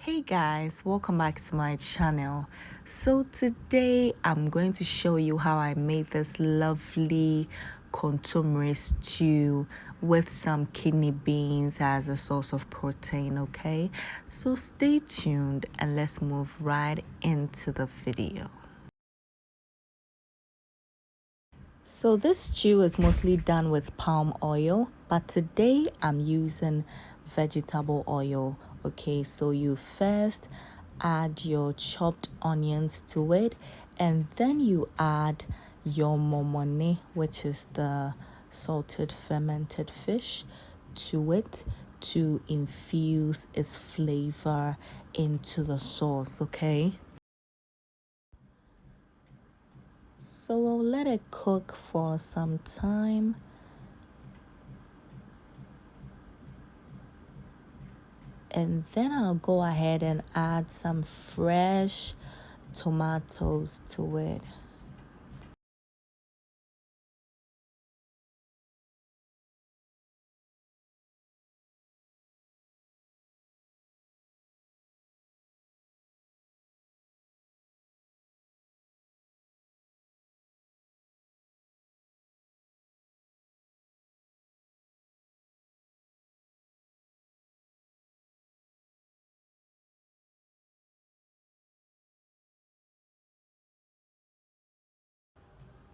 Hey guys, welcome back to my channel. So today I'm going to show you how I made this lovely kontomire stew with some kidney beans as a source of protein, okay? So stay tuned and let's move right into the video. So this stew is mostly done with palm oil, but today I'm using vegetable oil. Okay, so you first add your chopped onions to it, and then you add your momone, which is the salted fermented fish, to it to infuse its flavor into the sauce, okay? So we'll let it cook for some time. And then I'll go ahead and add some fresh tomatoes to it.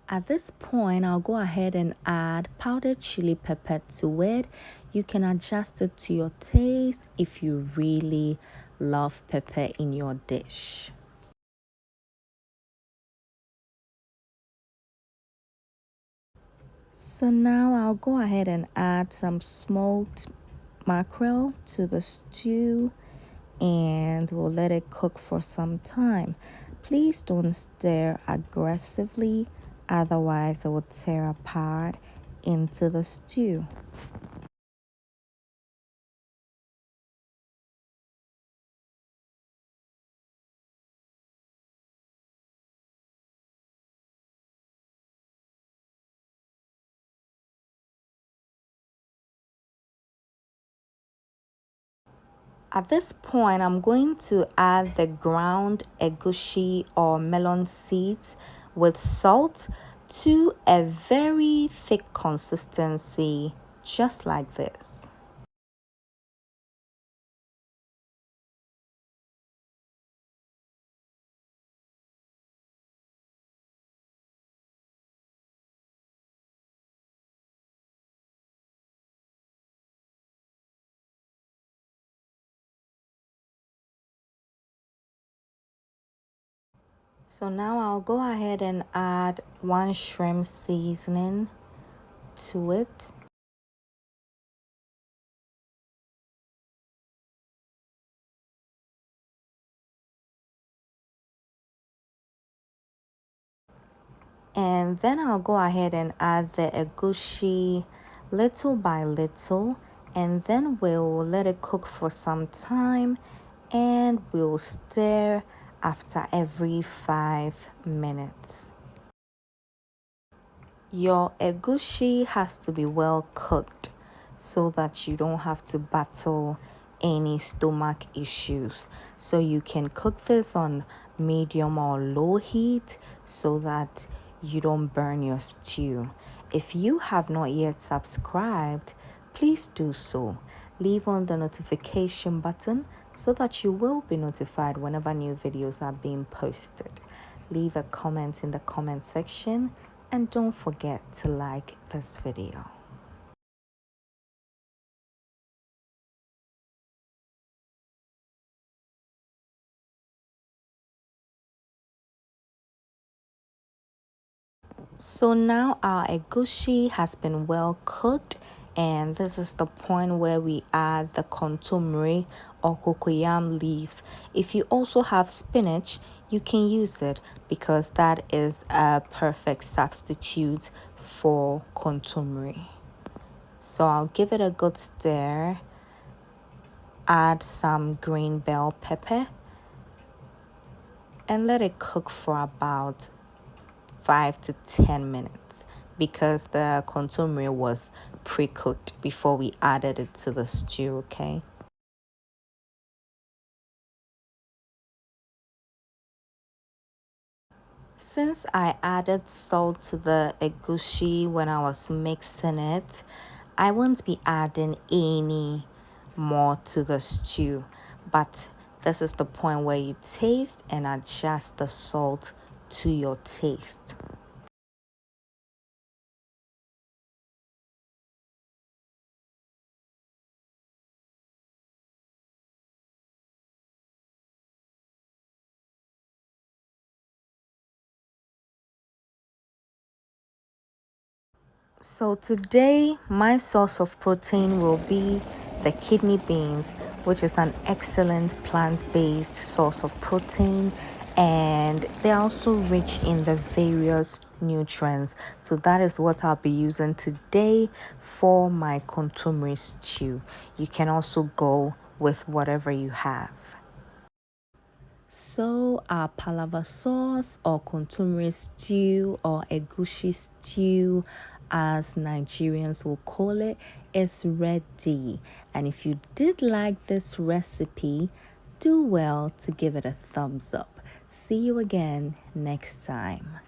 At this point, I'll go ahead and add powdered chili pepper to it. You can adjust it to your taste if you really love pepper in your dish. So now I'll go ahead and add some smoked mackerel to the stew and we'll let it cook for some time. Please don't stir aggressively, otherwise it will tear apart into the stew. At this point, I'm going to add the ground Agushi or melon seeds with salt to a very thick consistency, just like this. So now I'll go ahead and add 1 shrimp seasoning to it. And then I'll go ahead and add the agushi little by little, and then we'll let it cook for some time and we'll stir after every 5 minutes. Your agushi has to be well cooked so that you don't have to battle any stomach issues. So you can cook this on medium or low heat so that you don't burn your stew. If you have not yet subscribed, please do so. Leave on the notification button so that you will be notified whenever new videos are being posted. Leave a comment in the comment section and don't forget to like this video. So now our agushi has been well cooked, and this is the point where we add the kontomire or cocoyam leaves. If you also have spinach, you can use it because that is a perfect substitute for kontomire. So I'll give it a good stir, add some green bell pepper, and let it cook for about 5 to 10 minutes because the kontomire was pre-cooked before we added it to the stew, okay? Since I added salt to the agushi when I was mixing it, I won't be adding any more to the stew. But this is the point where you taste and adjust the salt to your taste. So today, my source of protein will be the kidney beans, which is an excellent plant-based source of protein, and they're also rich in the various nutrients. So that is what I'll be using today for my kontomire stew. You can also go with whatever you have. So our palava sauce or kontomire stew or egusi stew, as Nigerians will call it, is ready. And if you did like this recipe, do well to give it a thumbs up. See you again next time.